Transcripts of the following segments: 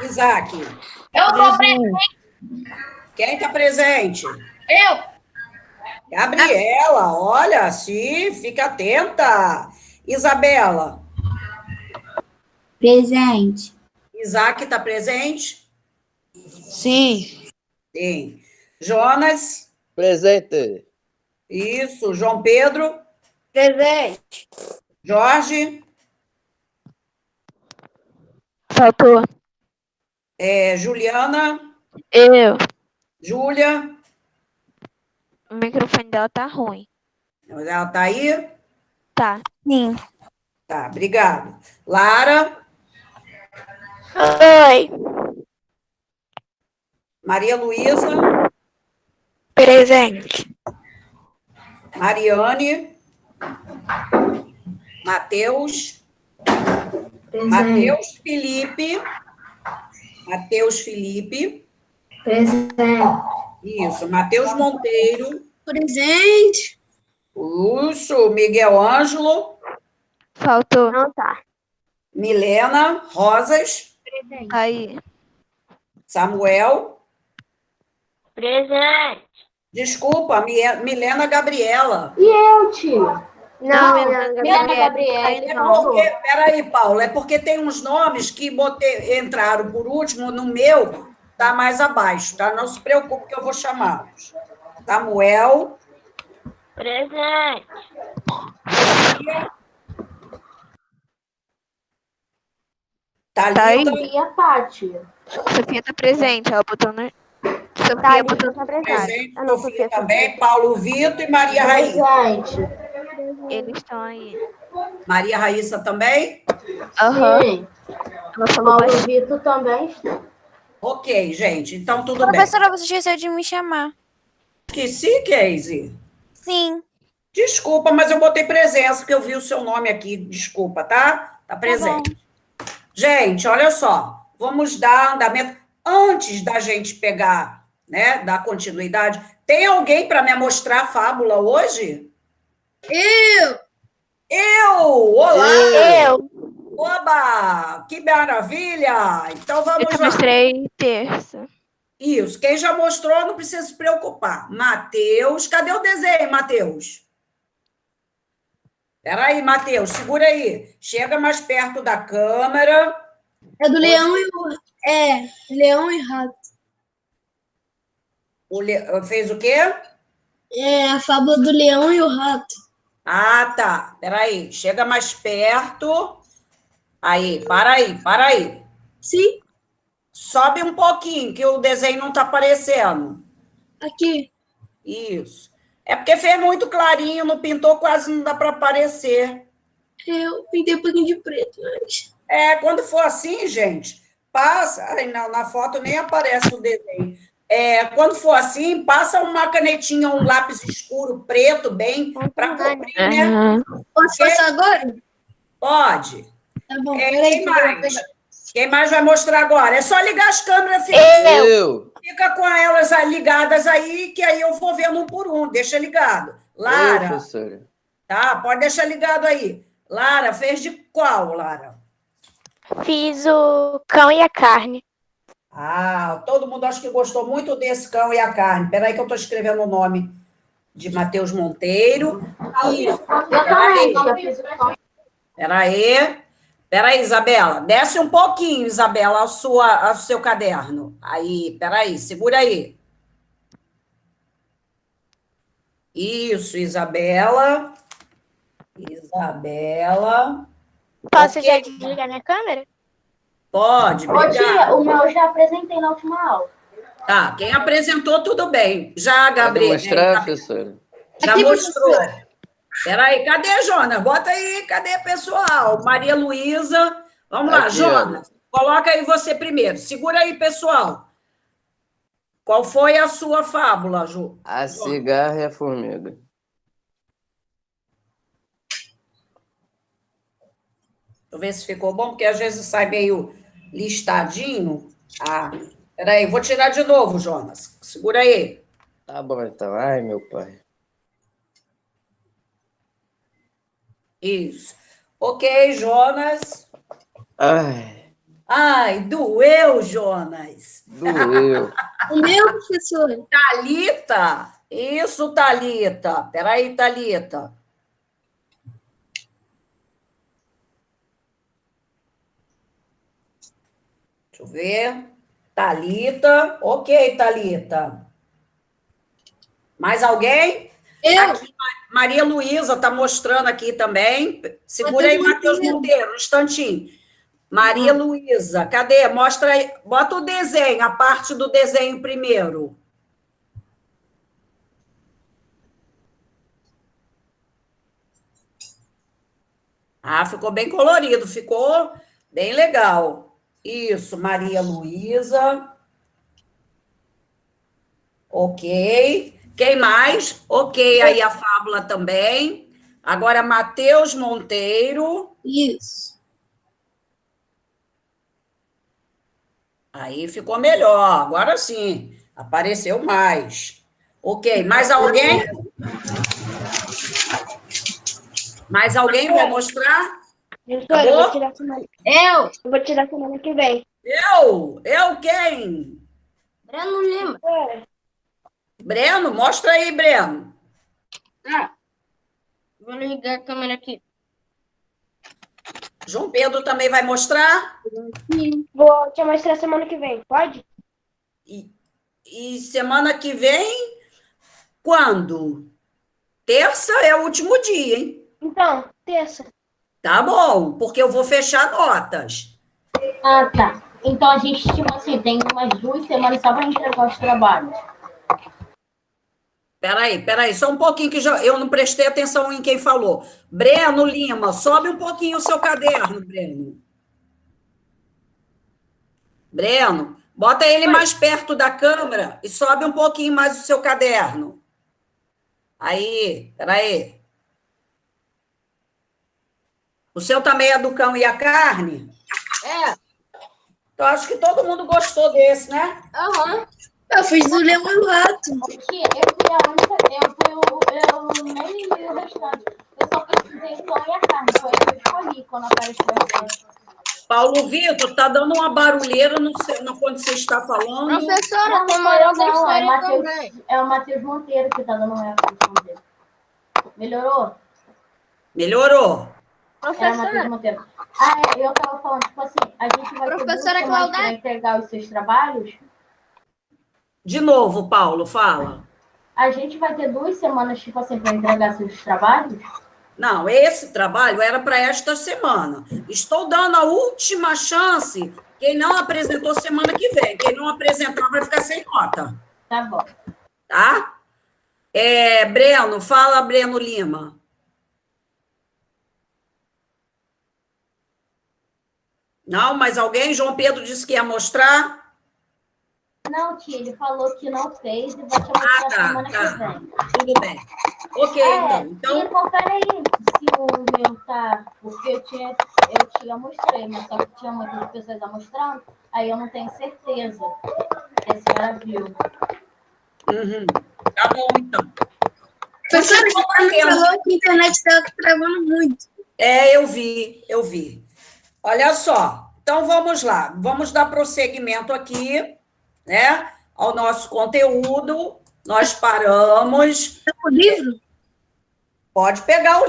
Isaac, Eu tô Presente. quem está presente? Eu. Gabriela, olha, sim, fica atenta. Isabela, Presente. Isaac está presente? Sim. Sim. Jonas, Presente. isso. João Pedro, Presente. Jorge, Faltou. Juliana, Eu. Júlia, O microfone dela tá ruim. ela está aí? Tá. Sim. Tá, obrigado. Lara, Oi. Maria Luísa, Presente. Mariane, Matheus, Presente. Matheus Felipe, Presente. isso, Matheus Monteiro, Presente. isso, Miguel Ângelo, Faltou. Não tá. Milena Rosas, Aí. Samuel, Presente. desculpa, Milena Gabriela. E eu, tio? Não, Milena Gabriela. É porque, peraí, Paulo, é porque tem uns nomes que entraram por último, no meu tá mais abaixo, tá? Não se preocupe que eu vou chamá-los. Samuel, Presente. Thalita, Tá aí? E a Paty? Sofia tá presente. Ela botou no... Sofia botou no presente, Sofia também, Paulo Vitor e Maria Raíssa. Presente. Eles estão aí. Maria Raíssa também? Aham. Sim. Ela falou Paulo bastante. Vitor também está. Ok, gente, então tudo bem. Professora, você esqueceu de me chamar. Esqueci, Casey? Sim. Desculpa, mas eu botei presença, porque eu vi o seu nome aqui. Desculpa, tá? Tá presente. Gente, olha só. Vamos dar andamento. Antes da gente pegar, né, dar continuidade, tem alguém para me mostrar a fábula hoje? Eu! Olá! Eu. Oba! Que maravilha! Então Eu vamos te lá. mostrei terça. Isso. Quem já mostrou, não precisa se preocupar. Matheus, cadê o desenho, Matheus? Espera aí, Matheus, segura aí. Chega mais perto da câmera. É do leão e o... leão e rato. Fez o quê? É a fábula do leão e o rato. Ah, tá. Espera aí. Chega mais perto. Aí, para aí, para aí. Sim, Sobe um pouquinho, que o desenho não está aparecendo. aqui. Isso. É porque fez muito clarinho, não pintou, quase não dá para aparecer. Eu pintei um pouquinho de preto, mas... Quando for assim, gente, passa. Ai, não, na foto nem aparece o desenho. Quando for assim, passa uma canetinha, um lápis escuro, preto, bem, para cobrir, né? Posso passar agora? Pode. Tá bom, Quem mais? Quem mais vai mostrar agora? É só ligar as câmeras, Eu. fica com elas ligadas aí, que aí eu vou vendo um por um. Deixa ligado. Lara, Professora. tá? Pode deixar ligado aí. Lara, fez de qual, Lara? Fiz o cão e a carne. Ah, todo mundo acho que gostou muito desse cão e a carne. Espera aí que eu estou escrevendo o nome de Matheus Monteiro. Isso. Espera aí. Espera aí, Isabela. Desce um pouquinho, Isabela, ao seu caderno. Aí, espera aí, segura aí. Isso, Isabela. Isabela. Posso Ok. já desligar minha câmera? Pode, Ô, tia, obrigada. o meu eu já apresentei na última aula. Tá, quem apresentou, tudo bem. Já, Pode Gabriel. mostrar, professora? Já Aqui, mostrou. professora. Peraí, cadê, Jonas? Bota aí, cadê, pessoal? Maria Luísa. Vamos lá, Aqui, Jonas. Coloca aí você primeiro. Segura aí, pessoal. Qual foi a sua fábula, Ju? A cigarra e a formiga. Deixa eu ver se ficou bom, porque às vezes sai meio listadinho. Ah, peraí, vou tirar de novo, Jonas. Segura aí. Tá bom, então. Ai, meu pai. Isso. Ok, Jonas. Ai. Ai, doeu, Jonas. Doeu. O meu, professora. Thalita? Isso, Thalita. Peraí, Thalita. Deixa eu ver. Thalita. Ok, Thalita. Mais alguém? Eu. Aqui, Maria Luísa está mostrando aqui também. Segura aí, Matheus Monteiro, um instantinho. Maria Luísa, cadê? Mostra aí. Bota o desenho, a parte do desenho primeiro. Ah, ficou bem colorido, ficou bem legal. Isso, Maria Luísa. Ok. Quem mais? Ok, aí a Fábula também. Agora, Matheus Monteiro. Isso. Aí ficou melhor, agora sim. Apareceu mais. Ok, mais alguém? Mais alguém vai mostrar? Professora, Acabou? eu vou tirar semana. Eu vou tirar semana que vem. Eu quem? Breno Lima. Breno, mostra aí, Breno. Vou ligar a câmera aqui. João Pedro também vai mostrar? Vou te mostrar semana que vem, pode? E semana que vem, quando? Terça é o último dia, hein? Então, terça. Tá bom, porque eu vou fechar notas. Ah, tá. Então a gente, tipo assim, tem umas 2 semanas só para entregar os trabalhos. Peraí, só um pouquinho que eu não prestei atenção em quem falou. Breno Lima, sobe um pouquinho o seu caderno, Breno. Breno, bota ele mais perto da câmera e sobe um pouquinho mais o seu caderno. Aí, peraí. O seu também é do cão e a carne? É. Eu acho que todo mundo gostou desse, né? Aham. Eu fiz do Leão e o Rato. Tia, eu fui a única, eu nem li o restante. Eu só pesquisei o pão e a carne, foi eu que escolhi quando apareceu essa. Paulo Vitor, tá dando uma barulheira no quando você está falando. Professora, tem Não, moral da não, história Mateus, também. é o Matheus Monteiro que tá dando um dele. Melhorou? Melhorou? É o Matheus Professora, Monteiro. Eu tava falando, tipo assim, a gente vai ter 2 Professora semanas Claudete. para entregar os seus trabalhos. De novo, Paulo, fala. A gente vai ter 2 semanas, tipo assim, para entregar seus trabalhos. Não, esse trabalho era para esta semana. Estou dando a última chance. Quem não apresentou semana que vem. Quem não apresentar vai ficar sem nota. Tá bom. Tá? Breno, fala, Breno Lima. Não, mais alguém? João Pedro disse que ia mostrar. Não, tia, ele falou que não fez e vai te mostrar semana que vem. Tudo bem. Ok, então. E confere aí se o meu tá. Porque eu tinha mostrei, mas só que tinha muitas pessoas mostrando, aí eu não tenho certeza se a senhora viu. Uhum. Tá bom, então. Professora, você falou que a internet estava travando muito. Eu vi. Olha só. Então, vamos lá. Vamos dar prosseguimento aqui, né, ao nosso conteúdo. Nós paramos. O livro? Pode pegar o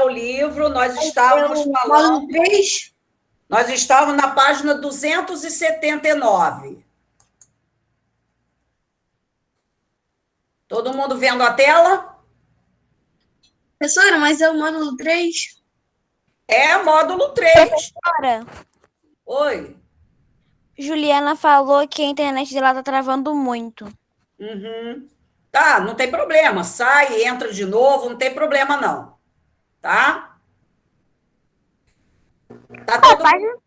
livro. Nós estávamos falando. Módulo 3? Nós estávamos na página 279. Todo mundo vendo a tela? Professora, mas é o módulo 3? É módulo 3. Professora, Oi. Juliana falou que a internet dela tá travando muito. Uhum. Tá, não tem problema. Sai, entra de novo, não tem problema, não. Tá? Tá todo mundo.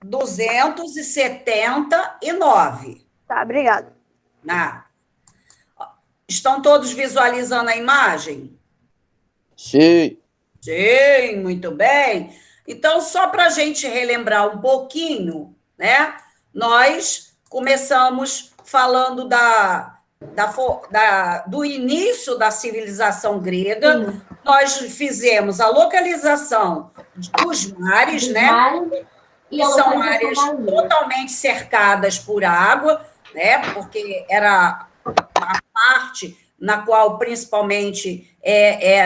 279. Tá, obrigada. Estão todos visualizando a imagem? Sim. Sim, muito bem. Então, só para a gente relembrar um pouquinho, né? Nós começamos falando do início da civilização grega, nós fizemos a localização dos mares, né? E Que a são localização áreas da ilha. totalmente cercadas por água, né? Porque era a parte na qual principalmente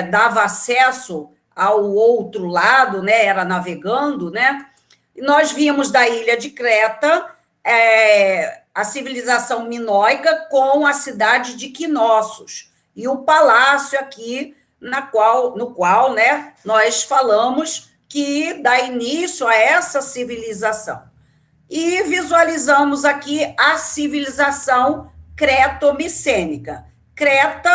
dava acesso ao outro lado, né? Era navegando, né? E nós vimos da ilha de Creta a civilização minoica com a cidade de Knossos e o palácio aqui no qual, né? Nós falamos que dá início a essa civilização. E visualizamos aqui a civilização creto-micênica. Creto,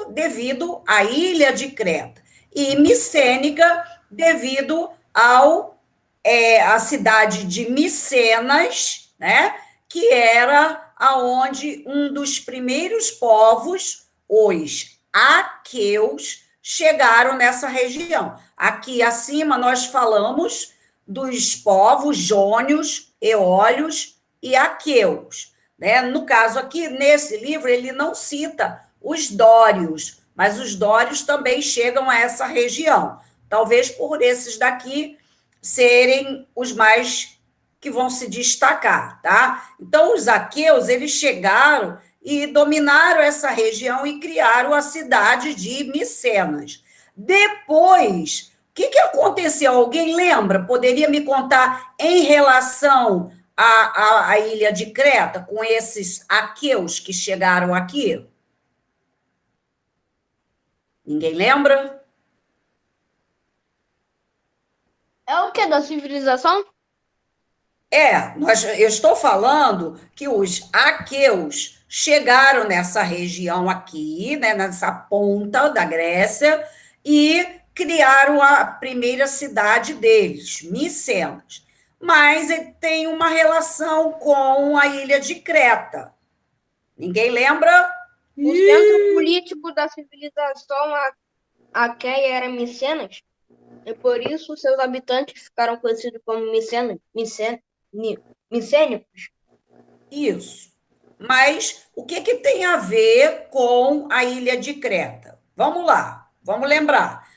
devido à ilha de Creta, e micênica, devido à cidade de Micenas, né, que era aonde um dos primeiros povos, os aqueus, chegaram nessa região. Aqui acima nós falamos dos povos jônios, eólios e aqueus, né? No caso aqui, nesse livro, ele não cita os dórios, mas os dórios também chegam a essa região. Talvez por esses daqui serem os mais que vão se destacar, tá? Então, os aqueus, eles chegaram e dominaram essa região e criaram a cidade de Micenas. Depois, o que aconteceu? Alguém lembra? Poderia me contar em relação à ilha de Creta, com esses aqueus que chegaram aqui? Ninguém lembra? É o que da civilização? Eu estou falando que os aqueus chegaram nessa região aqui, né, nessa ponta da Grécia, e criaram a primeira cidade deles, Micenas. Mas ele tem uma relação com a ilha de Creta. Ninguém lembra? O centro político da civilização aqueia era Micenas, e por isso seus habitantes ficaram conhecidos como micênicos. Isso. Mas o que tem a ver com a ilha de Creta? Vamos lá, vamos lembrar.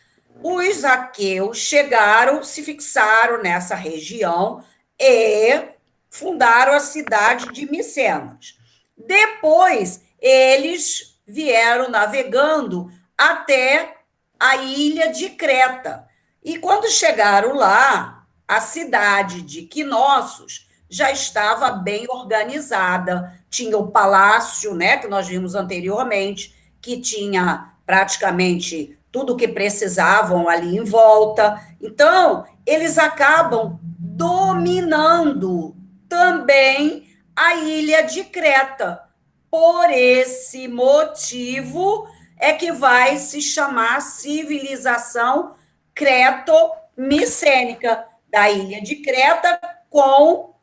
Os aqueus chegaram, se fixaram nessa região e fundaram a cidade de Micenas. Depois, eles vieram navegando até a ilha de Creta. E quando chegaram lá, a cidade de Knossos já estava bem organizada. Tinha o palácio, né, que nós vimos anteriormente, que tinha praticamente tudo o que precisavam ali em volta. Então, eles acabam dominando também a ilha de Creta. Por esse motivo é que vai se chamar civilização creto-micênica, da ilha de Creta com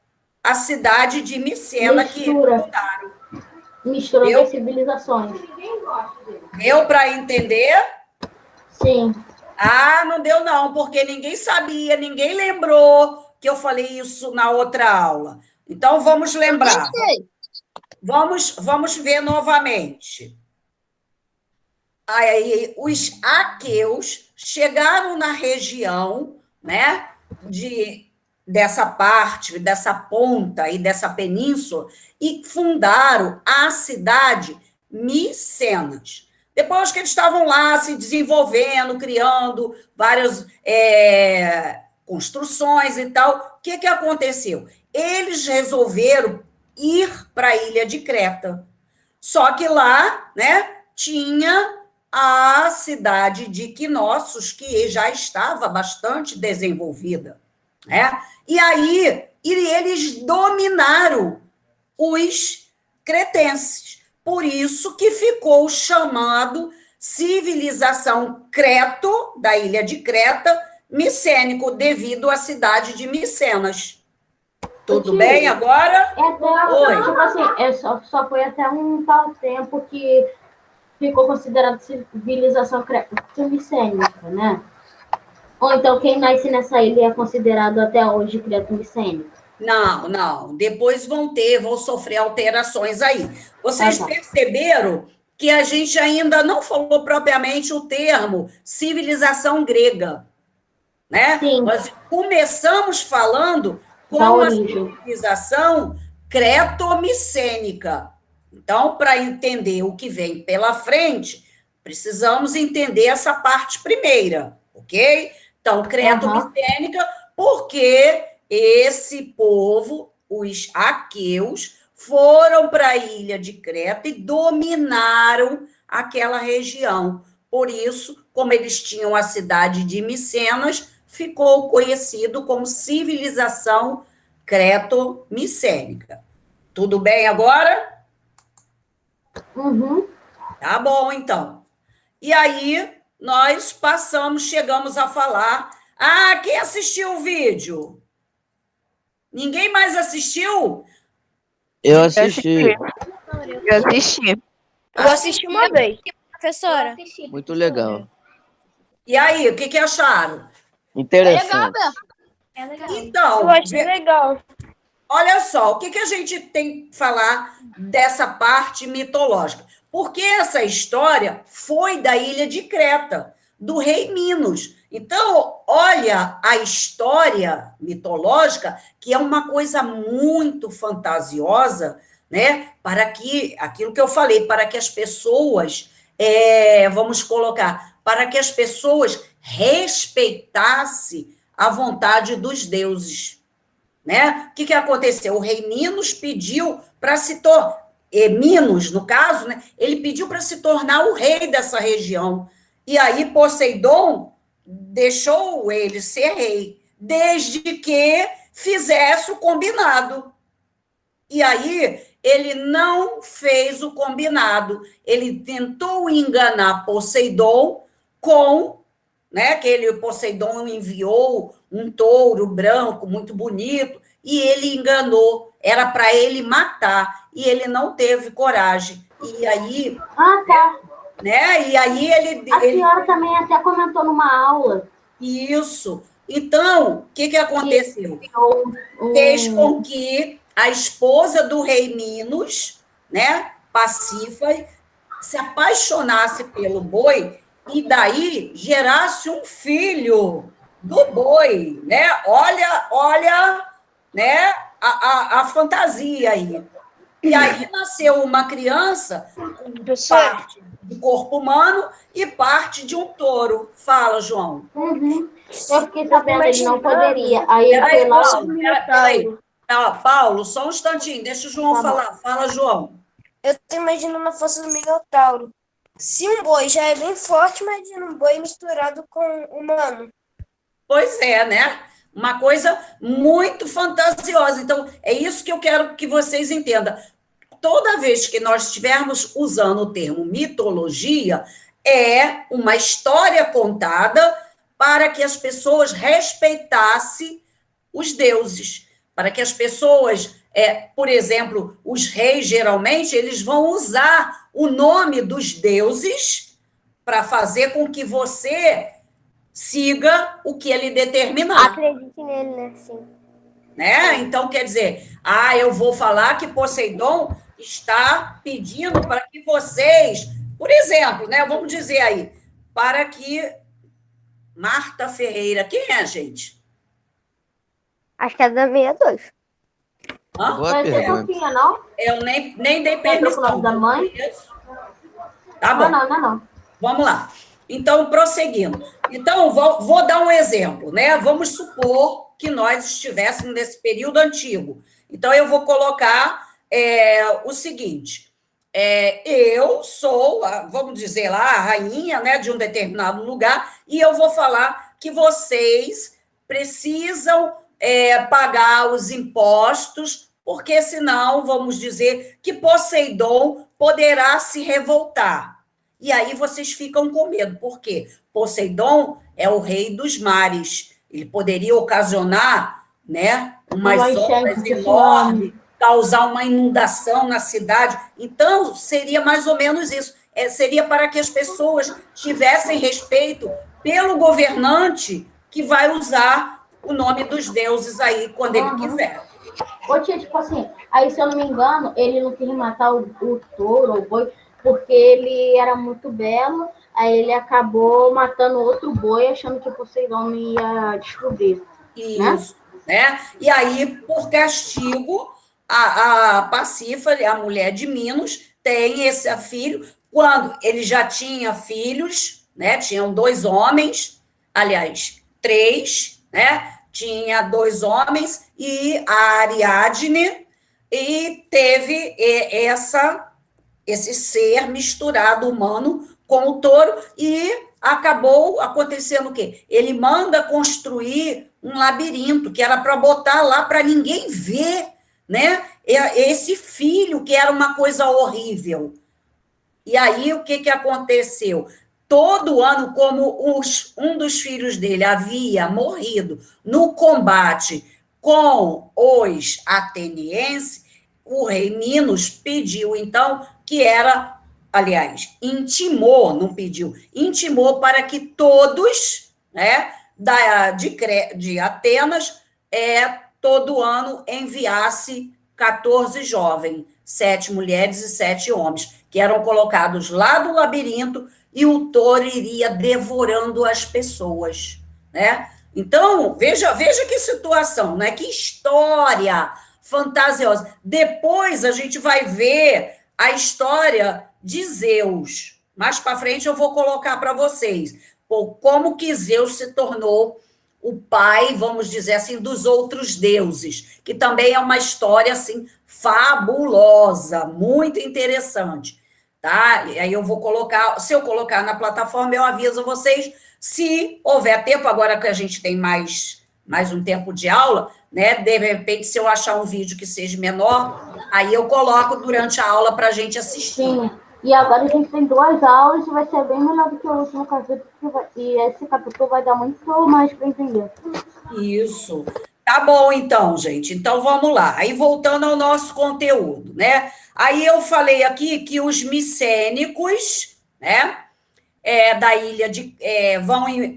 a cidade de Micena, que fundaram. Mistura das civilizações. Deu para entender? Sim. Ah, não deu não, porque ninguém sabia, ninguém lembrou que eu falei isso na outra aula. Então, vamos lembrar. Vamos ver novamente. Aí, os aqueus chegaram na região, né, dessa parte, dessa ponta e dessa península, e fundaram a cidade Micenas. Depois que eles estavam lá se desenvolvendo, criando várias construções e tal, o que aconteceu? Eles resolveram ir para a ilha de Creta. Só que lá, né, tinha a cidade de Knossos, que já estava bastante desenvolvida, né? E aí eles dominaram os cretenses. Por isso que ficou chamado civilização Creto, da ilha de Creta, micênico, devido à cidade de Micenas. Tudo bem agora? Oi. Tipo assim, só foi até um tal tempo que ficou considerado civilização creto-micênica, né? Ou então quem nasce nessa ilha é considerado até hoje creto-micênico. Não, não. Depois vão sofrer alterações aí. Vocês perceberam que a gente ainda não falou propriamente o termo civilização grega, né? Sim. Nós começamos falando Da com a origem. civilização creto-micênica. Então, para entender o que vem pela frente, precisamos entender essa parte primeira, ok? Então, creto-micênica, porque esse povo, os aqueus, foram para a ilha de Creta e dominaram aquela região. Por isso, como eles tinham a cidade de Micenas, ficou conhecido como civilização creto-micênica. Tudo bem agora? Uhum. Tá bom, então. E aí, nós chegamos a falar... Ah, quem assistiu o vídeo? Ninguém mais assistiu? Eu assisti. Eu assisti. Eu assisti uma vez. Professora, Muito legal. E aí, o que acharam? Interessante. Então, Eu achei legal. olha só, o que a gente tem que falar dessa parte mitológica? Porque essa história foi da ilha de Creta, do rei Minos. Então, olha a história mitológica, que é uma coisa muito fantasiosa, né? Para que, aquilo que eu falei, para que as pessoas, vamos colocar, para que as pessoas respeitassem a vontade dos deuses, né? O que aconteceu? O rei Minos pediu para se tornar, Minos, no caso, né? Ele pediu para se tornar o rei dessa região. E aí Poseidon deixou ele ser rei, desde que fizesse o combinado. E aí ele não fez o combinado. Ele tentou enganar Poseidon com, né, que Poseidon enviou um touro branco muito bonito e ele enganou. Era para ele matar e ele não teve coragem. E aí, Ah, tá. né? E aí A senhora também até comentou numa aula. Isso. Então, o que aconteceu? Um- Fez com que a esposa do rei Minos, né, Pacífae, se apaixonasse pelo boi e daí gerasse um filho do boi, né? Olha, né, a fantasia aí. E aí nasceu uma criança com parte do corpo humano e parte de um touro. Fala, João. Uhum. Eu fiquei sabendo que ele não poderia. Aí ele foi lá Peraí. Paulo, só um instantinho, deixa o João Tá bom. falar. Fala, João. Eu tô imaginando a força do Minotauro. Se um boi já é bem forte, imagina um boi misturado com um humano. Pois é, né? Uma coisa muito fantasiosa. Então, é isso que eu quero que vocês entendam. Toda vez que nós estivermos usando o termo mitologia, é uma história contada para que as pessoas respeitassem os deuses, para que as pessoas, por exemplo, os reis, geralmente, eles vão usar o nome dos deuses para fazer com que você siga o que ele determinar. Acredite nele, né? Sim. Né? Então, quer dizer, eu vou falar que Poseidon está pedindo para que vocês, por exemplo, né, vamos dizer aí, para que Marta Ferreira, quem é, gente? Acho que é da 62. Hã? Boa Vai ser pergunta. Sofia, não? Eu nem dei Quer permissão. o nome da mãe? Tá bom. Não. Vamos lá. Então, prosseguindo. Então, vou dar um exemplo, né? Vamos supor que nós estivéssemos nesse período antigo. Então, eu vou colocar o seguinte. Eu sou, vamos dizer lá, a rainha, né, de um determinado lugar, e eu vou falar que vocês precisam pagar os impostos, porque senão, vamos dizer, que Poseidon poderá se revoltar. E aí vocês ficam com medo, porque Poseidon é o rei dos mares. Ele poderia ocasionar, né, umas ondas enormes, causar uma inundação na cidade. Então, seria mais ou menos isso. Seria para que as pessoas tivessem respeito pelo governante que vai usar o nome dos deuses aí quando ele quiser. Ou tinha, tipo assim, aí se eu não me engano, ele não quis matar o touro ou o boi, porque ele era muito belo, aí ele acabou matando outro boi, achando que o Poseidon não ia descobrir, né? Isso, né? E aí, por castigo, a Pacífera, a mulher de Minos, tem esse filho. Quando ele já tinha filhos, né? Tinham 2 homens, aliás, 3, né? Tinha 2 homens e a Ariadne, e teve esse ser misturado humano com o touro, e acabou acontecendo o quê? Ele manda construir um labirinto, que era para botar lá para ninguém ver, né? Esse filho, que era uma coisa horrível. E aí, o que aconteceu? Todo ano, como um dos filhos dele havia morrido no combate com os atenienses, o rei Minos pediu, então, que era, aliás, intimou, não pediu, intimou para que todos, né, de Atenas, todo ano enviasse 14 jovens, 7 mulheres e 7 homens, que eram colocados lá do labirinto, e o touro iria devorando as pessoas, né? Então, veja que situação, né? Que história fantasiosa. Depois a gente vai ver a história de Zeus. Mais para frente eu vou colocar para vocês como que Zeus se tornou o pai, vamos dizer assim, dos outros deuses, que também é uma história assim fabulosa, muito interessante, tá? E aí eu vou colocar, se eu colocar na plataforma, eu aviso vocês, se houver tempo, agora que a gente tem mais um tempo de aula, né? De repente, se eu achar um vídeo que seja menor, aí eu coloco durante a aula para a gente assistir. Sim. E agora a gente tem 2 aulas e vai ser bem melhor do que o último capítulo. E esse capítulo vai dar muito mais para entender. Isso. Tá bom, então, gente. Então, vamos lá. Aí, voltando ao nosso conteúdo, né? Aí eu falei aqui que os micênicos, né? Da ilha de...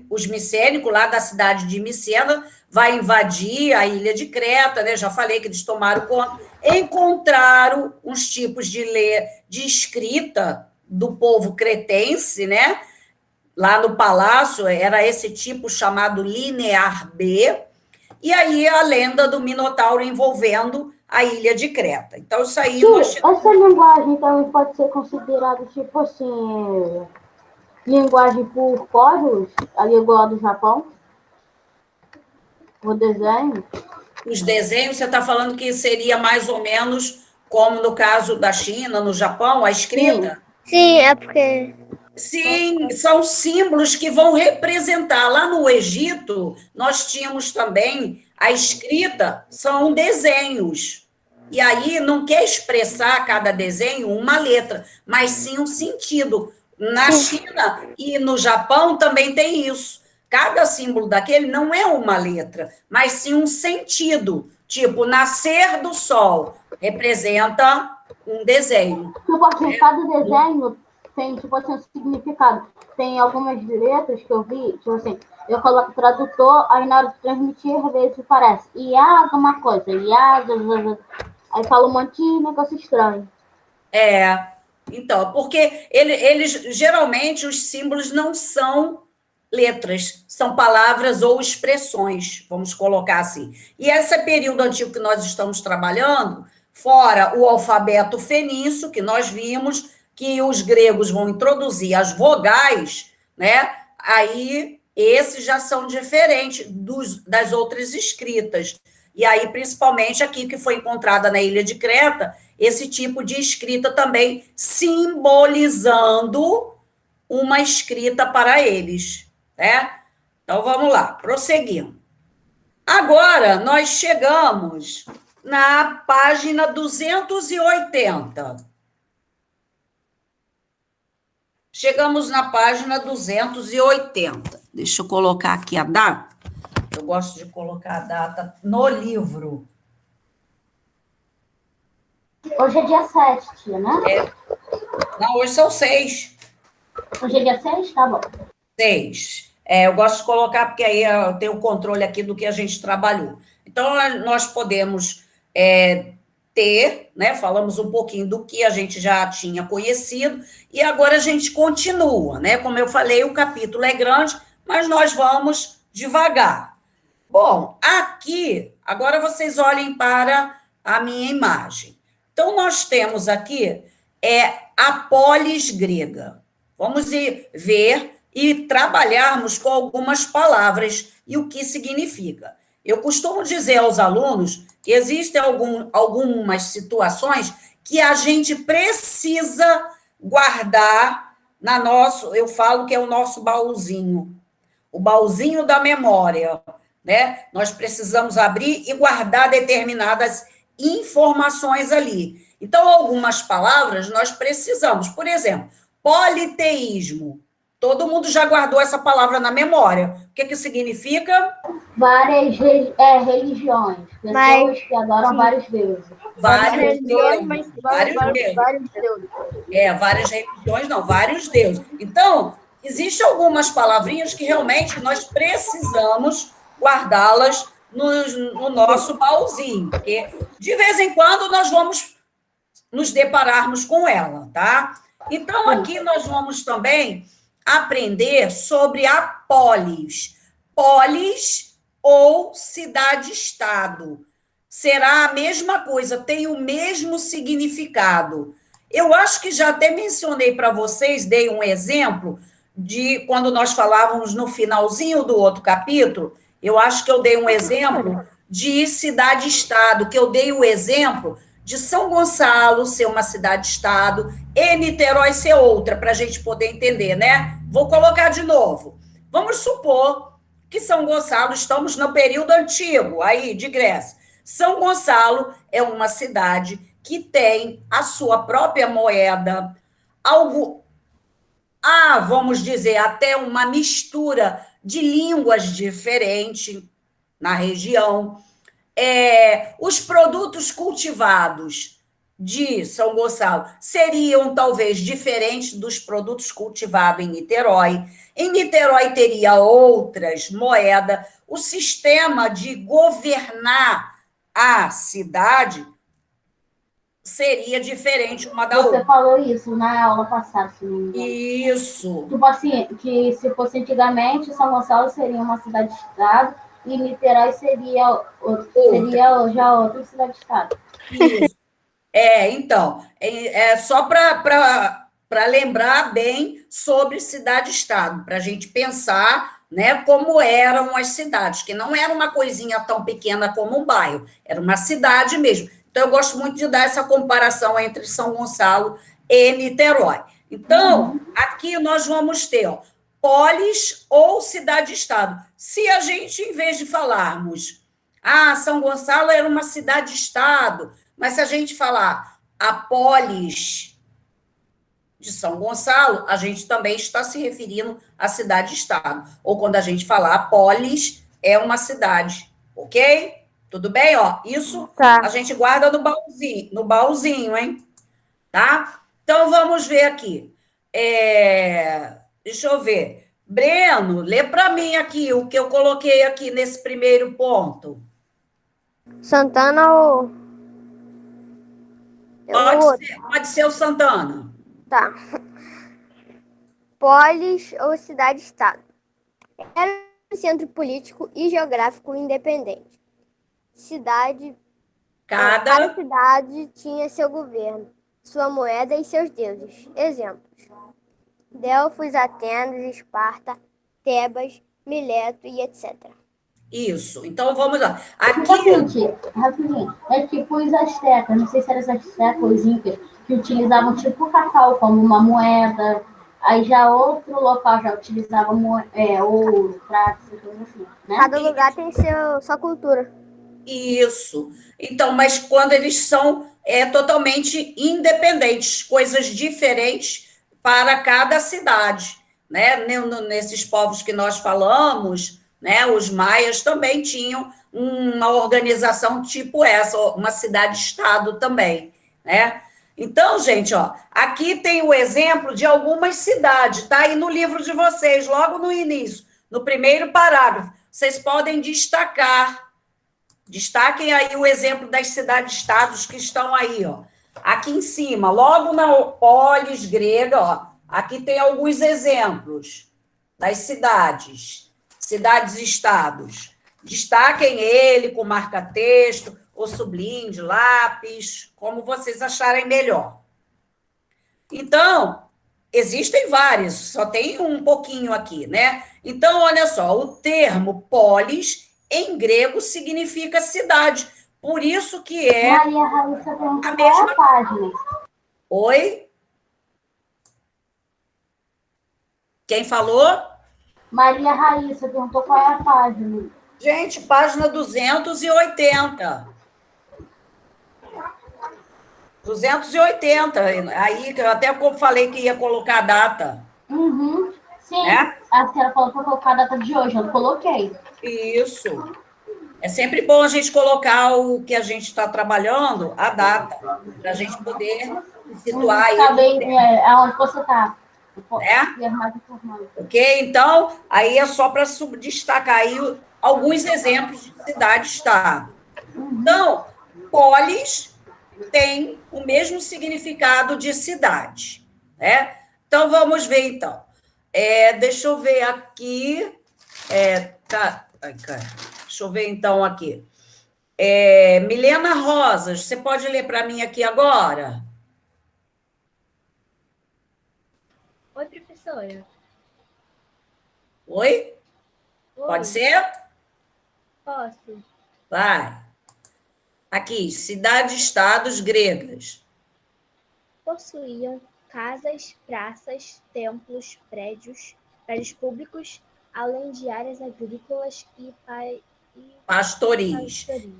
os micênicos, lá da cidade de Micena, vai invadir a ilha de Creta, né? Já falei que eles tomaram conta. Encontraram uns tipos de escrita do povo cretense, né? Lá no palácio, era esse tipo chamado Linear B, e aí a lenda do Minotauro envolvendo a ilha de Creta. Então, isso aí... Essa linguagem também pode ser considerada, tipo assim, linguagem por códigos, ali igual a do Japão? O desenho? Os desenhos, você está falando que seria mais ou menos como no caso da China, no Japão, a escrita? Sim, é porque... Sim, são símbolos que vão representar. Lá no Egito, nós tínhamos também a escrita, são desenhos. E aí não quer expressar cada desenho uma letra, mas sim um sentido. Na China e no Japão também tem isso. Cada símbolo daquele não é uma letra, mas sim um sentido. Tipo, nascer do sol representa um desenho. Tipo assim, cada desenho tem, tipo assim, um significado. Tem algumas letras que eu vi, tipo assim, eu coloco tradutor, aí na hora de transmitir, às vezes parece Iaga uma coisa, Iaga, aí fala um monte de negócio estranho. Então, porque eles geralmente os símbolos não são letras, são palavras ou expressões, vamos colocar assim. E esse período antigo que nós estamos trabalhando, fora o alfabeto fenício, que nós vimos que os gregos vão introduzir as vogais, né? Aí esses já são diferentes das outras escritas. E aí, principalmente aqui que foi encontrada na ilha de Creta, esse tipo de escrita também simbolizando uma escrita para eles, né? Então, vamos lá, prosseguindo. Agora, nós chegamos na página 280. Chegamos na página 280. Deixa eu colocar aqui a data. Eu gosto de colocar a data no livro. Hoje é dia 7, tia, né? Não, hoje são 6. Hoje é dia 6? Tá bom. 6. Eu gosto de colocar, porque aí eu tenho o controle aqui do que a gente trabalhou. Então, nós podemos ter, né? Falamos um pouquinho do que a gente já tinha conhecido, e agora a gente continua, né? Como eu falei, o capítulo é grande, mas nós vamos devagar. Bom, aqui, agora vocês olhem para a minha imagem. Então, nós temos aqui a polis grega. Vamos ver e trabalharmos com algumas palavras e o que significa. Eu costumo dizer aos alunos que existem algumas situações que a gente precisa guardar eu falo que é o nosso baúzinho, o baúzinho da memória, né? Nós precisamos abrir e guardar determinadas informações ali. Então, algumas palavras nós precisamos. Por exemplo, politeísmo. Todo mundo já guardou essa palavra na memória. O que significa? Várias religiões. Pessoas que adoram vários deuses. Vários deuses. Vários deuses. Várias religiões, não, vários deuses. Então, existem algumas palavrinhas que realmente nós precisamos guardá-las no nosso baúzinho, porque de vez em quando nós vamos nos depararmos com ela, tá? Então, aqui nós vamos também aprender sobre a polis. Polis ou cidade-estado. Será a mesma coisa, tem o mesmo significado. Eu acho que já até mencionei para vocês, dei um exemplo de quando nós falávamos no finalzinho do outro capítulo, eu acho que eu dei um exemplo de cidade-estado, que eu dei o exemplo de São Gonçalo ser uma cidade-estado e Niterói ser outra, para a gente poder entender, né? Vou colocar de novo. Vamos supor que São Gonçalo, estamos no período antigo, aí, de Grécia. São Gonçalo é uma cidade que tem a sua própria moeda, vamos dizer, até uma mistura de línguas diferentes na região. Os produtos cultivados de São Gonçalo seriam talvez diferentes dos produtos cultivados em Niterói. Em Niterói teria outras moedas. O sistema de governar a cidade seria diferente uma da outra. Você falou isso na aula passada, se não me engano. Isso. Tipo assim, que se fosse antigamente, São Gonçalo seria uma cidade-estado e Niterói seria já outra cidade-estado. Isso. Então, só para lembrar bem sobre cidade-estado, para a gente pensar, né, como eram as cidades, que não era uma coisinha tão pequena como um bairro, era uma cidade mesmo. Então, eu gosto muito de dar essa comparação entre São Gonçalo e Niterói. Então, aqui nós vamos ter polis ou cidade-estado. Se a gente, em vez de falarmos, São Gonçalo era uma cidade-estado, mas se a gente falar a polis de São Gonçalo, a gente também está se referindo à cidade-estado. Ou quando a gente falar a polis, é uma cidade, ok? Tudo bem? Isso a gente guarda no baúzinho, hein? Tá? Então, vamos ver aqui. Deixa eu ver. Breno, lê para mim aqui o que eu coloquei aqui nesse primeiro ponto. Santana ou... Pode ser o Santana. Tá. Polis ou cidade-estado. Era um centro político e geográfico independente. Cada cidade tinha seu governo, sua moeda e seus deuses. Exemplos: Delfos, Atenas, Esparta, Tebas, Mileto e etc. Isso. Então, vamos lá. Aqui... Rapidinho. É tipo os astecas, não sei se eram os astecas ou os incas, que utilizavam tipo o cacau como uma moeda. Aí já outro local já utilizava ouro, prata, essas coisas assim, né? Cada lugar tem sua cultura. Isso. Então, mas quando eles são totalmente independentes, coisas diferentes para cada cidade, né? Nesses povos que nós falamos, né? Os maias também tinham uma organização tipo essa, uma cidade-estado também, né? Então, gente, aqui tem o exemplo de algumas cidades, tá aí no livro de vocês, logo no início, no primeiro parágrafo. Vocês podem destacar Destaquem aí o exemplo das cidades-estados que estão aí, ó. Aqui em cima, logo na polis grega, ó, aqui tem alguns exemplos das cidades, cidades-estados. Destaquem ele com marca-texto, ou sublinhe de lápis, como vocês acharem melhor. Então, existem vários, só tem um pouquinho aqui, né? Então, olha só, o termo polis, em grego, significa cidade. Por isso que é... Maria Raíssa perguntou a qual é mesma- a página. Oi? Quem falou? Maria Raíssa perguntou qual é a página. Gente, página 280. 280. Aí, que eu até falei que ia colocar a data. Uhum. Sim, É? a senhora falou para colocar a data de hoje, eu coloquei. Isso. É sempre bom a gente colocar o que a gente está trabalhando, a data, para a gente poder situar aí. Saber aonde você está. É? Ser mais informado. Ok? Então, aí é só para destacar aí alguns exemplos de cidade-estado. Então, polis tem o mesmo significado de cidade, né? Então, vamos ver, então. Deixa eu ver aqui. Tá. Ai, cara. Deixa eu ver, então, aqui. Milena Rosas, você pode ler para mim aqui agora? Oi, professora. Oi? Pode ser? Posso? Vai. Aqui, cidades-estados gregas. Possuíam casas, praças, templos, prédios públicos, além de áreas agrícolas e Pastoris. pastoris.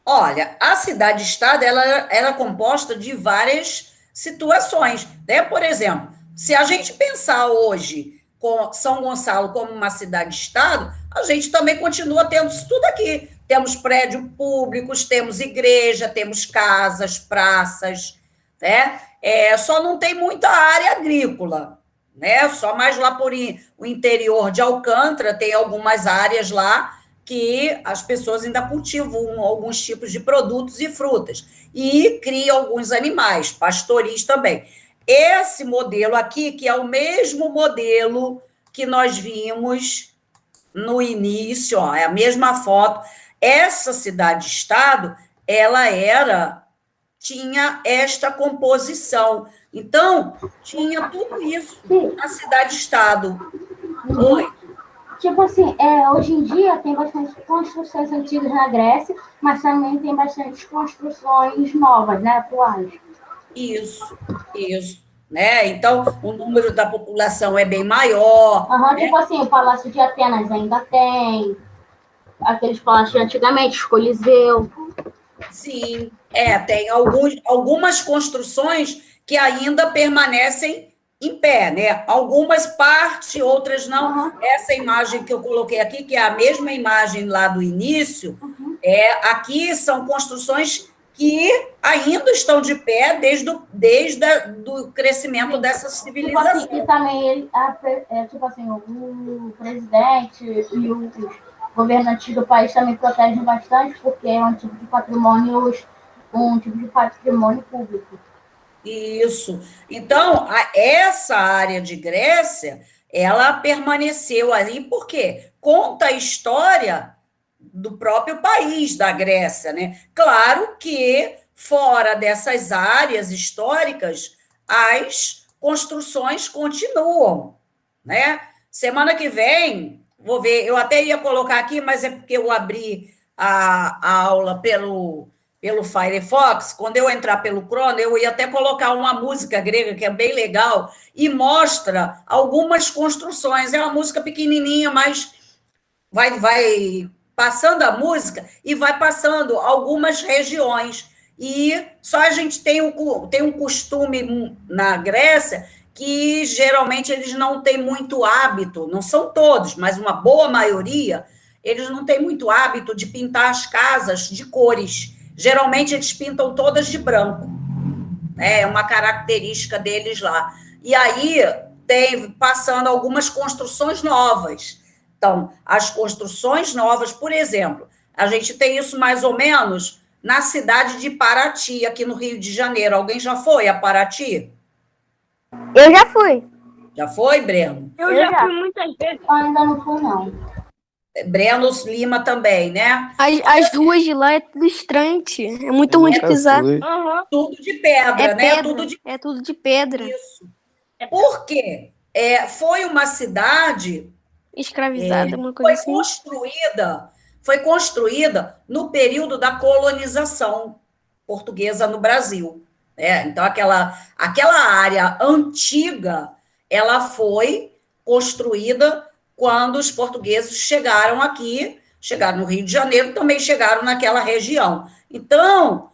Olha, a cidade-estado ela era composta de várias situações, né? Por exemplo, se a gente pensar hoje com São Gonçalo como uma cidade-estado, a gente também continua tendo isso tudo aqui. Temos prédios públicos, temos igreja, temos casas, praças, né? Só não tem muita área agrícola, né? Só mais lá por o interior de Alcântara tem algumas áreas lá que as pessoas ainda cultivam alguns tipos de produtos e frutas e criam alguns animais, pastoris também. Esse modelo aqui, que é o mesmo modelo que nós vimos no início, ó, é a mesma foto. Essa cidade-estado, ela tinha esta composição. Então, tinha tudo isso na cidade-estado. Oi. Tipo assim, hoje em dia tem bastante construções antigas na Grécia, mas também tem bastante construções novas, né, atuais. Isso. Né? Então, o número da população é bem maior. Uhum, né? tipo assim, o Palácio de Atenas ainda tem, aqueles palácios de antigamente, o Coliseu. Sim, tem algumas construções que ainda permanecem em pé, né? Algumas parte, outras não. Uhum. Essa imagem que eu coloquei aqui, que é a mesma imagem lá do início, aqui são construções que ainda estão de pé desde o crescimento dessa civilização. Tipo assim, e também tipo assim, o presidente e os governantes do país também protegem bastante, porque é um tipo de patrimônio público. Isso. Então, essa área de Grécia, ela permaneceu ali, por quê? Conta a história do próprio país da Grécia, né? Claro que, fora dessas áreas históricas, as construções continuam, né? Semana que vem, vou ver, eu até ia colocar aqui, mas é porque eu abri a aula pelo Firefox. Quando eu entrar pelo Chrome, eu ia até colocar uma música grega que é bem legal e mostra algumas construções. É uma música pequenininha, mas vai passando a música e vai passando algumas regiões. E só a gente tem um costume na Grécia que geralmente eles não têm muito hábito, não são todos, mas uma boa maioria, eles não têm muito hábito de pintar as casas de cores. Geralmente eles pintam todas de branco. É uma característica deles lá. E aí tem passando algumas construções novas. Então, as construções novas, por exemplo, A gente tem isso mais ou menos na cidade de Paraty, aqui no Rio de Janeiro. Alguém já foi a Paraty? Eu já fui. Já foi, Breno? Eu já fui muitas vezes. Eu ainda não fui, não. Breno Lima também, né? As ruas de lá é tudo estranho, tia. É muito ruim de Nunca pisar. fui. Aham. Tudo de pedra, É né? pedra. Tudo de É tudo de pedra. isso. Por quê? Foi uma cidade Escravizada, uma foi coisa assim. foi construída no período da colonização portuguesa no Brasil, né? Então, aquela área antiga, ela foi construída quando os portugueses chegaram aqui, chegaram no Rio de Janeiro, também chegaram naquela região. Então,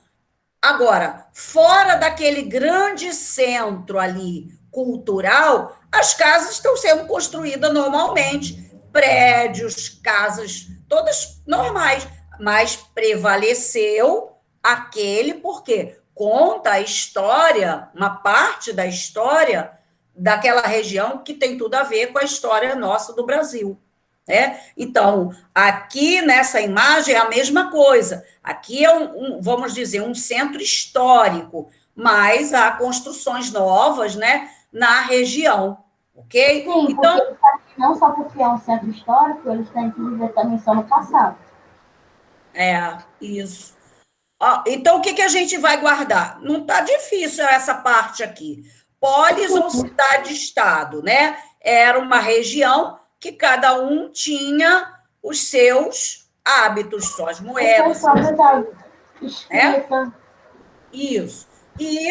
agora, fora daquele grande centro ali cultural, as casas estão sendo construídas normalmente, prédios, casas, todas normais, mas prevaleceu aquele porque conta a história, uma parte da história daquela região que tem tudo a ver com a história nossa do Brasil. Né? Então, aqui nessa imagem é a mesma coisa. Aqui é vamos dizer, um centro histórico, mas há construções novas, né, na região, ok? Sim, Então, porque não só porque é um centro histórico, eles têm que viver também só no passado. isso. Ó, então, o que a gente vai guardar? Não está difícil essa parte aqui. Polis ou cidade-estado, né? Era uma região que cada um tinha os seus hábitos, suas moedas. Só verdade. Escrita. Isso. E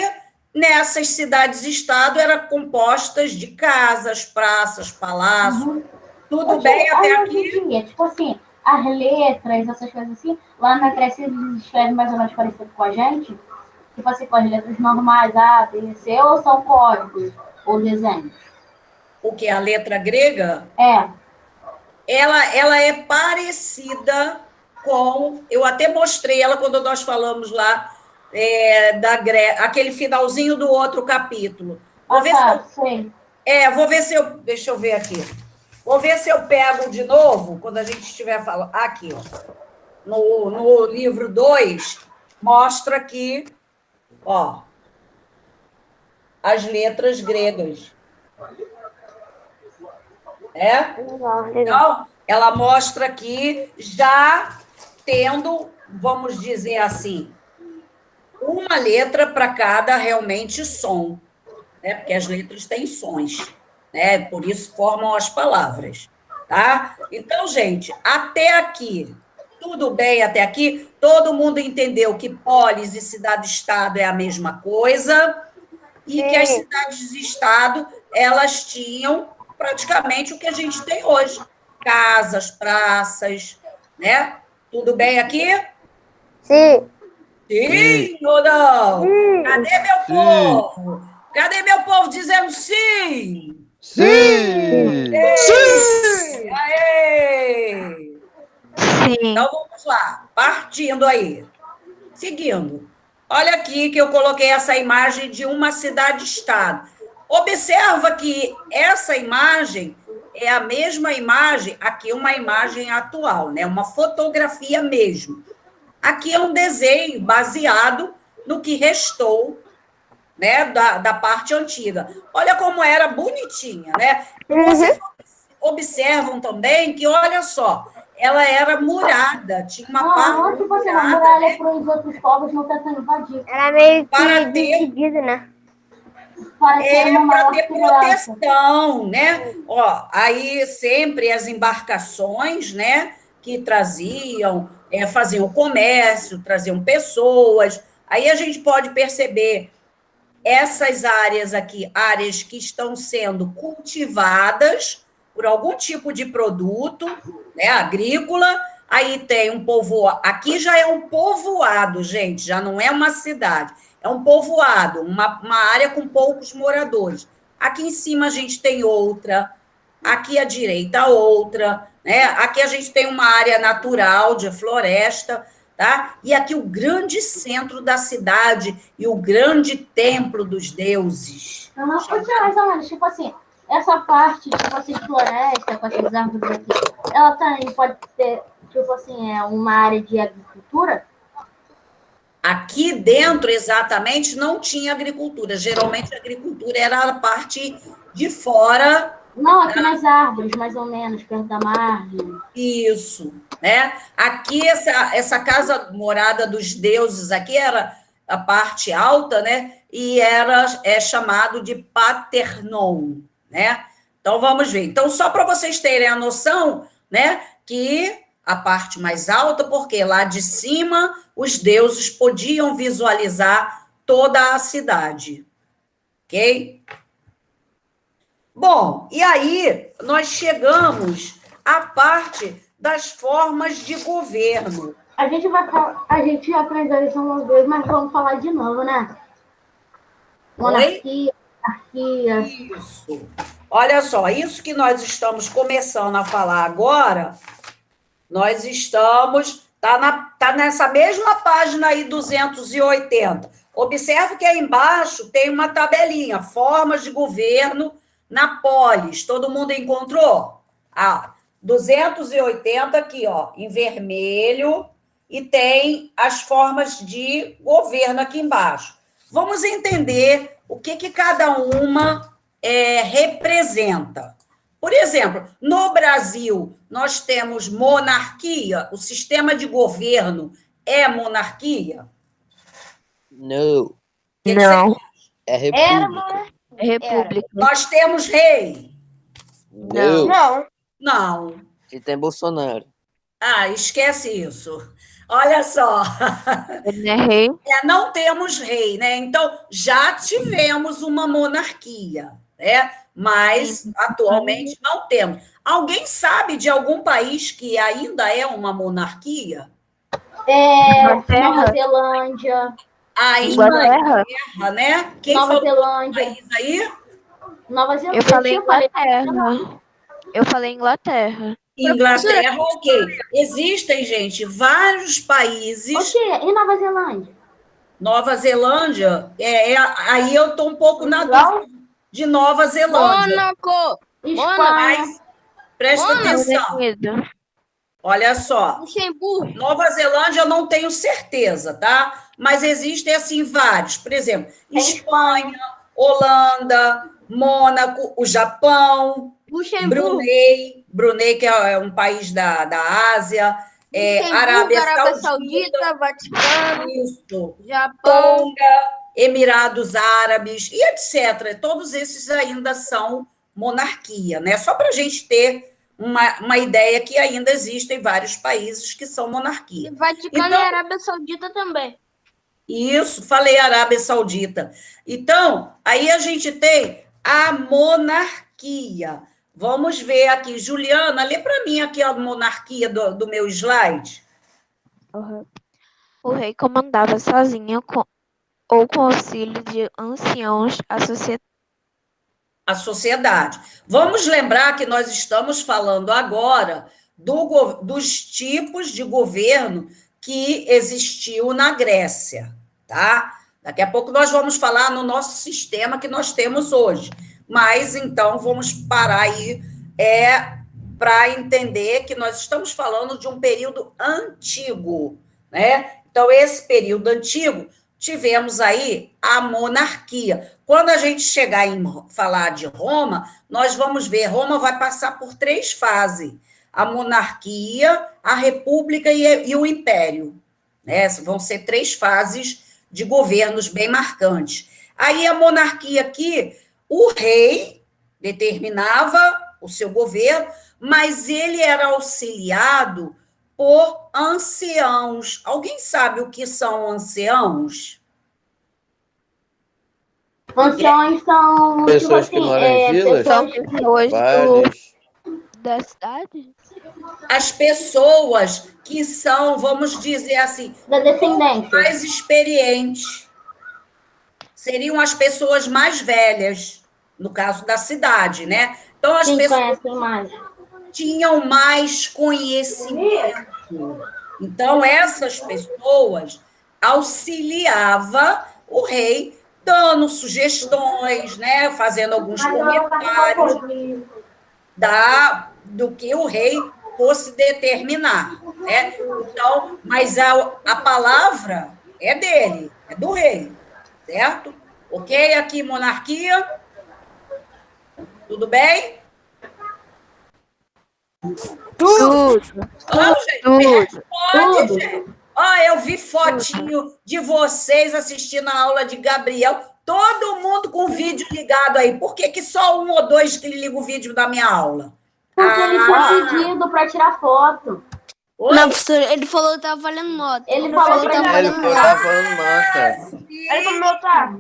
nessas cidades-estado eram compostas de casas, praças, palácios. Tudo bem até aqui? Dia, tipo assim, as letras, essas coisas assim, lá na Grécia eles escrevem mais ou menos parecido com a gente. Tipo assim, com as letras normais, A, B, C, ou são códigos, ou desenhos. O que? A letra grega? É. Ela é parecida com... Eu até mostrei ela quando nós falamos lá aquele finalzinho do outro capítulo. Vou ver sei. vou ver se eu... Deixa eu ver aqui. Vou ver se eu pego de novo, quando a gente estiver falando... Aqui, ó. No livro 2, mostra aqui, ó, as letras gregas. Então, ela mostra aqui, já tendo, vamos dizer assim, uma letra para cada realmente som, né? Porque as letras têm sons, né? Por isso formam as palavras, tá? Então, gente, até aqui, tudo bem até aqui? Todo mundo entendeu que polis e cidade-estado é a mesma coisa e que as cidades-estado, elas tinham praticamente o que a gente tem hoje. Casas, praças, né? Tudo bem aqui? Sim. Sim ou não? Cadê meu povo? Cadê meu povo dizendo sim? Sim! Sim! Aê! Sim. Então, vamos lá. Partindo aí. Seguindo. Olha aqui que eu coloquei essa imagem de uma cidade-estado. Observa que essa imagem é a mesma imagem, aqui uma imagem atual, né? Uma fotografia mesmo. Aqui é um desenho baseado no que restou, né, da parte antiga. Olha como era bonitinha, né? Vocês observam também que, olha só, ela era murada, tinha uma parte Tipo assim, uma murada, muralha né? para os outros povos não tentando invadir. Era meio que Para ter- dividido, né? Para ter uma Para maior ter segurança. proteção, né? Ó, aí sempre as embarcações, né, que traziam, faziam o comércio, traziam pessoas. Aí a gente pode perceber essas áreas aqui, áreas que estão sendo cultivadas por algum tipo de produto, né, agrícola. Aí tem um povoado, aqui já é um povoado, gente, já não é uma cidade, é um povoado, uma área com poucos moradores. Aqui em cima a gente tem outra, aqui à direita outra, né? Aqui a gente tem uma área natural de floresta, tá? E aqui o grande centro da cidade e o grande templo dos deuses. Mais ou menos, tipo assim, essa parte, tipo assim, floresta, com essas árvores aqui, ela também pode ter tipo assim, é uma área de agricultura? Aqui dentro, exatamente, não tinha agricultura. Geralmente, a agricultura era a parte de fora. Não, aqui nas árvores, mais ou menos, perto da margem. Isso, né? Aqui, essa casa morada dos deuses aqui era a parte alta, né? E é chamado de Paternon, né? Então, vamos ver. Então, só para vocês terem a noção, né? Que a parte mais alta, porque lá de cima os deuses podiam visualizar toda a cidade, ok? Bom, e aí nós chegamos à parte das formas de governo. A gente já aprendeu isso uma vez, mas vamos falar de novo, né? Monarquia, monarquia. Isso. Olha só, isso que nós estamos começando a falar agora, nós estamos... Tá nessa mesma página aí, 280. Observe que aí embaixo tem uma tabelinha, formas de governo na polis. Todo mundo encontrou? 280 aqui, ó, em vermelho, e tem as formas de governo aqui embaixo. Vamos entender o que cada uma representa. Por exemplo, no Brasil, nós temos monarquia, o sistema de governo é monarquia? Não. Não, É república. é república. Nós temos rei? Não. Não. Não. E tem Bolsonaro. Esquece isso. Olha só, Ele não é rei. não temos rei, né? Então, já tivemos uma monarquia, né? Mas, atualmente, não temos. Alguém sabe de algum país que ainda é uma monarquia? Inglaterra. Nova Zelândia. Inglaterra. Inglaterra, né? Quem Nova falou Zelândia. país aí? Nova Zelândia. Eu falei Eu falei- Inglaterra. Eu falei Inglaterra. Inglaterra, ok. Existem, gente, vários países. O quê? E Nova Zelândia? Nova Zelândia, aí eu estou um pouco na dúvida de Nova Zelândia. Mônaco! Espanha. Mas presta atenção. Unido. Olha só. Luxemburgo! Nova Zelândia eu não tenho certeza, tá? Mas existem, assim, vários. Por exemplo, Espanha, Holanda, Mônaco, o Japão, Luxemburgo! Brunei, que é um país da Ásia, Arábia Saudita, Vaticano, isso, Japão. Tonga, Emirados Árabes, e etc. Todos esses ainda são monarquia, né? Só para a gente ter uma ideia que ainda existem vários países que são monarquia. Vaticano Então- e Arábia Saudita também. Isso, falei Arábia Saudita. Então, aí a gente tem a monarquia. Vamos ver aqui. Juliana, lê para mim aqui a monarquia do meu slide. Uhum. O rei comandava sozinho ou com auxílio de anciãos A sociedade. Vamos lembrar que nós estamos falando agora dos tipos de governo que existiu na Grécia, tá? Daqui a pouco nós vamos falar no nosso sistema que nós temos hoje. Mas, então, vamos parar aí para entender que nós estamos falando de um período antigo, né? Então, esse período antigo, tivemos aí a monarquia. Quando a gente chegar em falar de Roma, nós vamos ver, Roma vai passar por 3 fases: a monarquia, a república e o império, né? Vão ser 3 fases de governos bem marcantes. Aí a monarquia aqui, o rei determinava o seu governo, mas ele era auxiliado por anciãos. Alguém sabe o que são anciãos? Anciões são, Pessoas tipo que assim, moram em vilas? pessoas Vários. da cidade. As pessoas que são, vamos dizer assim, da descendência. mais experientes. Seriam as pessoas mais velhas, no caso da cidade, né? Então, as Quem pessoas conhecem mais? tinham mais conhecimento. Então, essas pessoas auxiliavam o rei, dando sugestões, né? Fazendo alguns comentários do que o rei fosse determinar, né? Então, mas a palavra é dele, é do rei, certo? Ok? Aqui, monarquia. Tudo bem? Tudo. Gente, me responde, Tudo. gente. Ó, eu vi fotinho de vocês assistindo a aula de Gabriel, todo mundo com o vídeo ligado aí. Por que que só um ou dois que liga o vídeo da minha aula? Porque ele tinha pedido para tirar foto. Oi? Não, professor, ele falou que tava valendo nota. Ele falou que pra tava Ele valendo foi nota. falando nota. Aí no meu tá.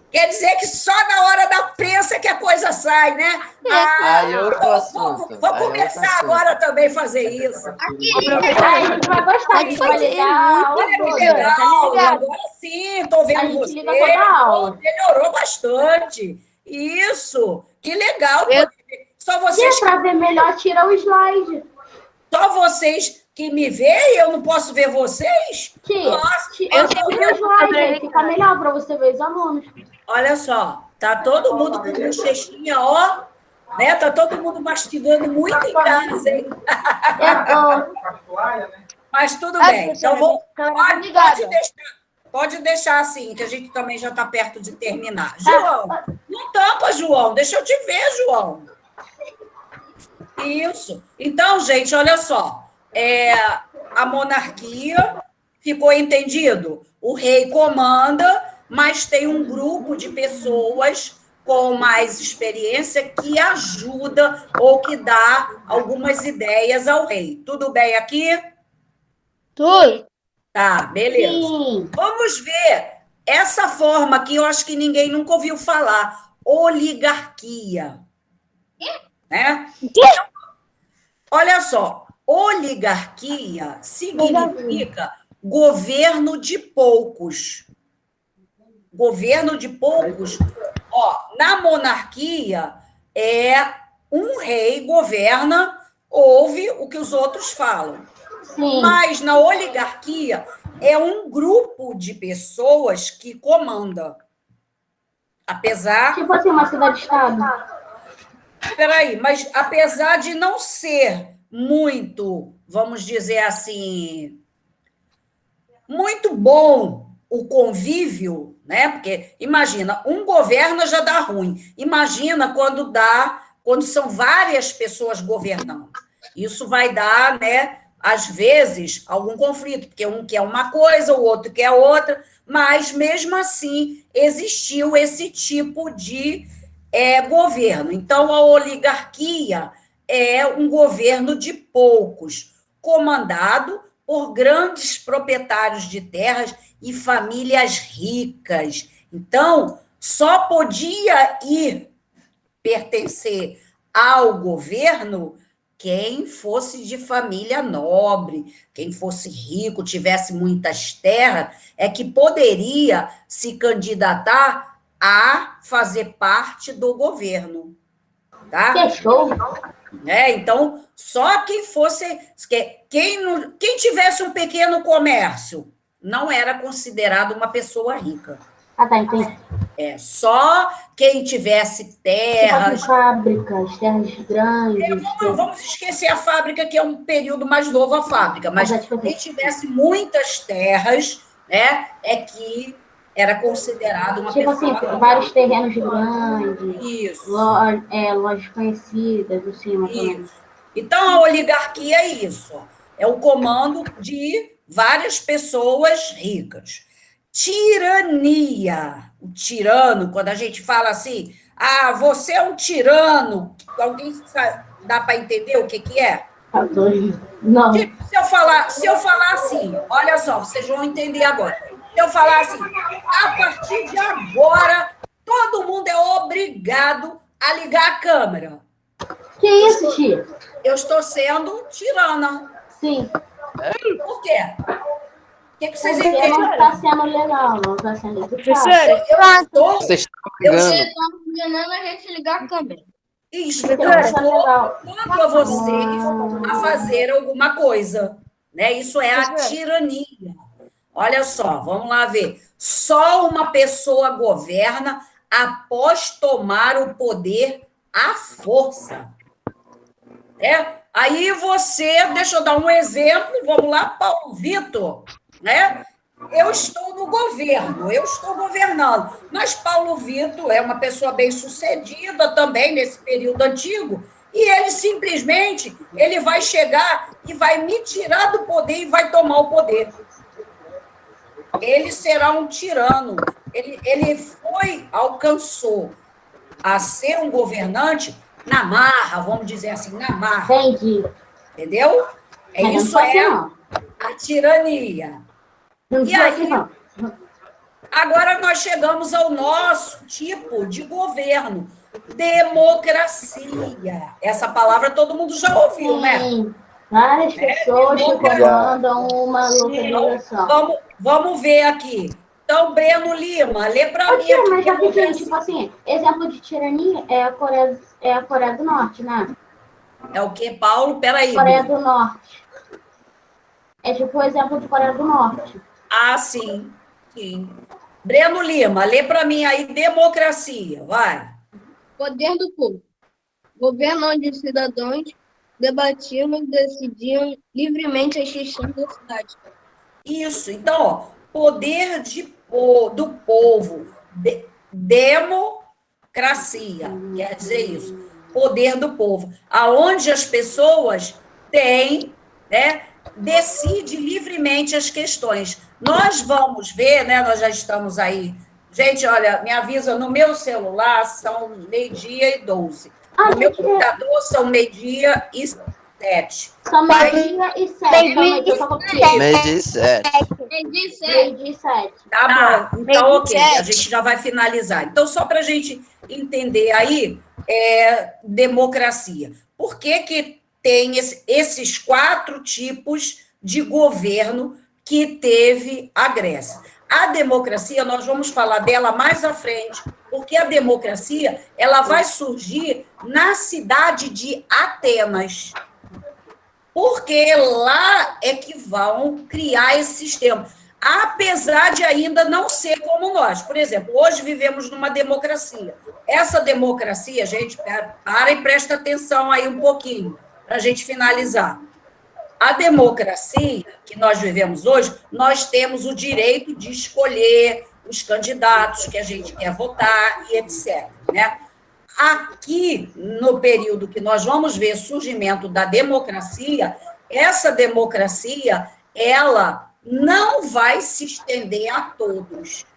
Quer dizer que só na hora da prensa que a coisa sai, né? Aí outro assunto. Vou Aí outro começar assunto. agora também a fazer isso. Aí a gente vai gostar, a gente vai fazer, ligar a aula Olha que toda. legal, Tá ligado? agora sim, estou A vendo gente você. liga toda a aula. Melhorou bastante. Isso, que legal. Só Se vocês, é para ver melhor, tira o slide. só vocês que me veem, eu não posso ver vocês? Tia, Nossa, tira o slide, fica melhor para você ver os alunos. olha só, tá todo mundo com bochechinha, ó, né? Tá todo mundo mastigando muito em casa, hein? Mas tudo bem. Então, pode deixar assim, que a gente também já está perto de terminar. João, não tampa, João. Deixa eu te ver, João. Isso. Então, gente, olha só. A monarquia ficou entendido? O rei comanda, mas tem um grupo de pessoas com mais experiência que ajuda ou que dá algumas ideias ao rei. Tudo bem aqui? Tudo. Tá, beleza. Sim. Vamos ver essa forma que eu acho que ninguém nunca ouviu falar. Oligarquia. Né? Olha só, oligarquia significa governo de poucos. Governo de poucos. Ó, na monarquia, um rei governa, ouve o que os outros falam. Sim. Mas na oligarquia é um grupo de pessoas que comanda. Apesar. Tipo assim, uma cidade-estado. Peraí, mas apesar de não ser muito, vamos dizer assim, muito bom o convívio, né? Porque imagina, um governo já dá ruim. Imagina quando são várias pessoas governando. Isso vai dar, né? Às vezes, algum conflito, porque um quer uma coisa, o outro quer outra, mas, mesmo assim, existiu esse tipo de governo. Então, a oligarquia é um governo de poucos, comandado por grandes proprietários de terras e famílias ricas. Então, só podia pertencer ao governo quem fosse de família nobre, quem fosse rico, tivesse muitas terras, é que poderia se candidatar a fazer parte do governo. Tá? Fechou. Então, só quem fosse... Quem tivesse um pequeno comércio não era considerado uma pessoa rica. Ah, tá, entendi. Só quem tivesse terras... Tipo fábricas, terras grandes. Vamos esquecer a fábrica, que é um período mais novo a fábrica, mas quem tivesse muitas terras, né, é que era considerado uma tipo pessoa... Tipo assim, vários terrenos grandes. Isso. Lojas conhecidas, assim, isso. Então, a oligarquia é isso. É o comando de várias pessoas ricas. Tirania. O tirano, quando a gente fala assim, você é um tirano, alguém dá para entender o que é? Não. Tipo, se eu falar assim, olha só, vocês vão entender agora. Se eu falar assim, a partir de agora, todo mundo é obrigado a ligar a câmera. Que isso, tia? Eu estou sendo tirana. Sim. Por quê? O que vocês Porque entendem? não está sendo legal, não está sendo educado. Vocês estão brigando. Enganando a gente ligar a câmera. Estou legal. a vocês a fazer alguma coisa. Né? Isso é a tirania. Olha só, vamos lá ver. Só uma pessoa governa após tomar o poder à força. Aí você, deixa eu dar um exemplo, vamos lá, Paulo Vitor, né? Eu estou no governo, eu estou governando, mas Paulo Vitor é uma pessoa bem-sucedida também nesse período antigo, e ele simplesmente ele vai chegar e vai me tirar do poder e vai tomar o poder. Ele será um tirano. Ele alcançou a ser um governante na marra, vamos dizer assim, na marra. Entendi. Entendeu? Mas Isso não pode, é não. a tirania. Não E pode, aí, não. agora nós chegamos ao nosso tipo de governo, democracia. Essa palavra todo mundo já ouviu, né? Sim. Várias pessoas que comandam uma localização. Vamos ver aqui. Então, Breno Lima, lê para mim. Tia, mas rapidinho, tipo assim, exemplo de tirania é a Coreia do Norte, né? É o quê, Paulo? Peraí. Coreia do Norte. É tipo o exemplo de Coreia do Norte. Ah, sim. Sim. Breno Lima, lê para mim aí democracia, vai. Poder do povo. Governo onde os cidadãos debatiam e decidiam livremente as questões da cidade. Isso. Então, ó, poder do povo. Democracia, quer dizer isso. Poder do povo. Aonde as pessoas têm, né, decide livremente as questões. Nós vamos ver, né, nós já estamos aí. Gente, olha, me avisa, no meu celular são 12:30. No meu computador são 12:07. São 12:07. Meio-dia e 7. Meio-dia e 7. Tá bom, então ok, a gente já vai finalizar. Então, só para a gente entender aí, democracia. Por que tem esses 4 tipos de governo que teve a Grécia? A democracia, nós vamos falar dela mais à frente, porque a democracia ela vai surgir na cidade de Atenas. Porque lá é que vão criar esse sistema. Apesar de ainda não ser como nós. Por exemplo, hoje vivemos numa democracia. Essa democracia, gente, para e presta atenção aí um pouquinho, para a gente finalizar. A democracia que nós vivemos hoje, nós temos o direito de escolher os candidatos que a gente quer votar e etc. Né? Aqui, no período que nós vamos ver surgimento da democracia, essa democracia, ela não vai se estender a todos.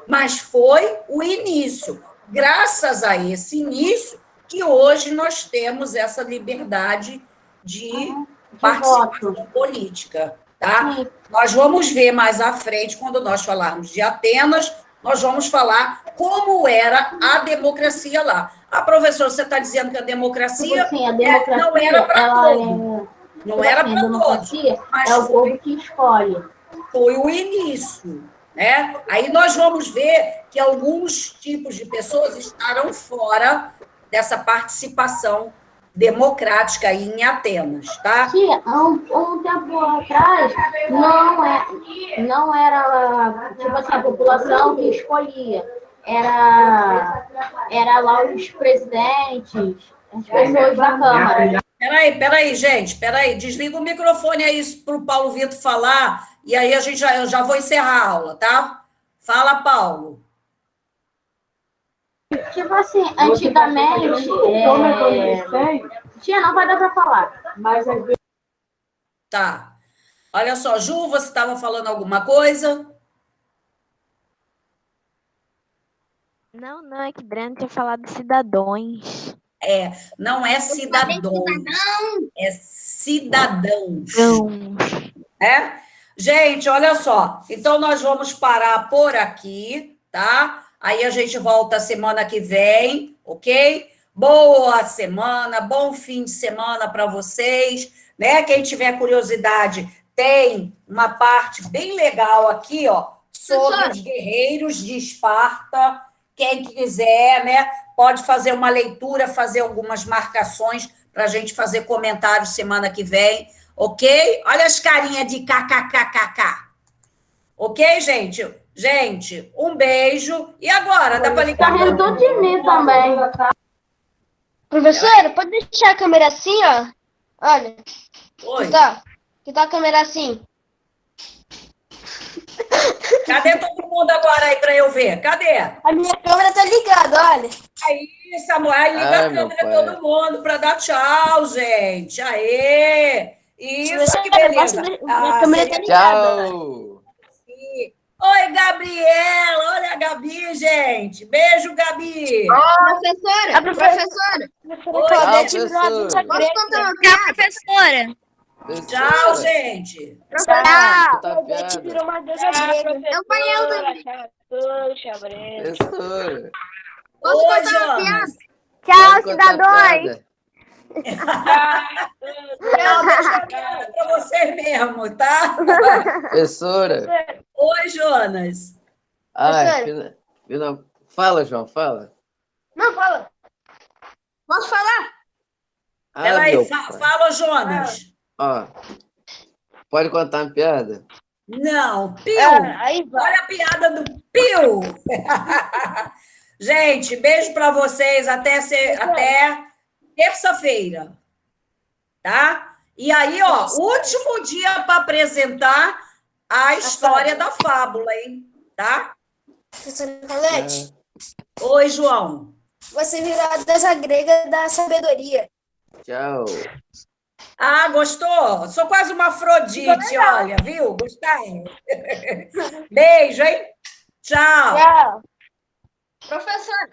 Mas foi o início. Graças a esse início, que hoje nós temos essa liberdade de participação política. Tá? Nós vamos ver mais à frente, quando nós falarmos de Atenas, nós vamos falar como era a democracia lá. Ah, professor, você está dizendo que a democracia, sim, a democracia não era para todos. Não era para todos. Mas é o povo que escolhe. Foi o início. Né? Aí nós vamos ver que alguns tipos de pessoas estarão fora dessa participação democrática aí em Atenas, tá? Tia, um tempo atrás, não era, tipo assim, a população que escolhia. Era lá os presidentes, as pessoas da Câmara. Peraí, gente, desliga o microfone aí para o Paulo Vitor falar, e aí eu já vou encerrar a aula, tá? Fala, Paulo. Tipo assim, antigamente... Tia, não vai dar para falar. Mas... Tá. Olha só, Ju, você estava falando alguma coisa? Não, é que Breno tinha falado de cidadãos. Não é cidadãos, é cidadãos. Gente, olha só, então nós vamos parar por aqui, tá? Aí a gente volta semana que vem, ok? Boa semana, bom fim de semana para vocês, né? Quem tiver curiosidade, tem uma parte bem legal aqui, ó, sobre os guerreiros de Esparta. Quem quiser, né, pode fazer uma leitura, fazer algumas marcações para a gente fazer comentários semana que vem, ok? Olha as carinhas de kkkk. Ok, gente? Gente, um beijo. E agora? Dá para ligar? Tá rindo de mim também. Professora, pode deixar a câmera assim, ó? Olha, Oi. que tá a câmera assim. Cadê todo mundo agora aí para eu ver? Cadê? A minha câmera tá ligada, olha. Aí, Samuel, liga Ai, a meu câmera pai. todo mundo para dar tchau, gente. Aê! Isso, que Minha beleza. câmera tá ligada. Tchau! Oi, Gabriela. Olha a Gabi, gente. Beijo, Gabi. Professora, A professora- professora, Claudete Tchau, virou a professora. deusa posso grega. contar uma Tchau, piada? professora. Tchau, gente. Tá Claudete piada. virou uma deusa grega. Eu também. Professora. Posso Oi, contar uma piada? Jonas. Tchau, Pode contar cidadãos. piada. Não, deixa a piada para vocês mesmo, tá? Professora. Oi, Jonas. Ai, fala, João, fala. Não, fala. Posso falar? Peraí, meu fala, Jonas. Ó, pode contar uma piada? Não, Pio. Aí vai. Olha a piada do Pio. Gente, beijo para vocês até terça-feira, tá? E aí, ó, último dia para apresentar a história da fábula, hein? Tá? Professora Claudete, Oi, João. você virou a deusa grega da sabedoria. Tchau. Ah, gostou? Sou quase uma Afrodite, olha, viu? Gostaram? Beijo, hein? Tchau. Tchau. Professora.